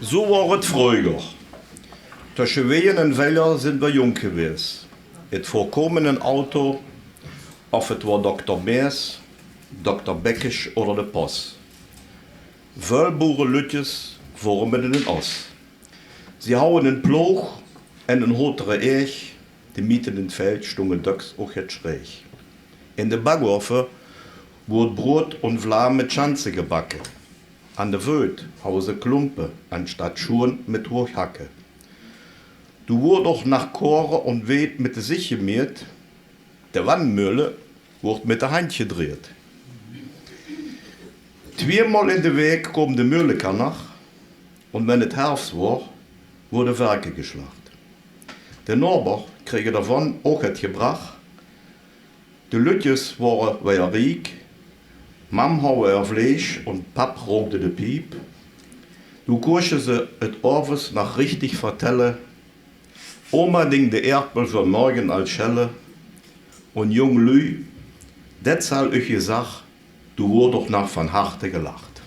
So war es früher. Zwischen Wehen und Wälder sind wir jung gewesen. Das vorkommende Auto, ob es war Dr. Meers, Dr. Beckisch oder der Post. Wölbure Lütjes waren mit in den Ost. Sie hauen einen Ploch en een hotere Eich, die Mieten in het Feld stungen dux auch het schräg. In de Backofen wurde Brot und Vlam mit Schanze gebacken. An der Wöd hauen sie Klumpe anstatt Schuhen mit Hochhacke. Du wurde auch nach Chore und Wed mit der Sich gemäht, der Wannmühle wurde mit der Hand gedreht. Zweimal in der Weg kom de Mühleker nach und wenn es Herbst war, wurde Werke geschlacht. Der Norbert kriege davon auch het gebracht. De Lütjes waren weer riek, Mam haue er Fleisch und Pap rookte de Piep. Du kursche se et Orves nach richtig vertelle, Oma ding de Erdbel für morgen als Schelle und jung Lü, det zal ich gesagt, du wurde doch nach van harte gelacht.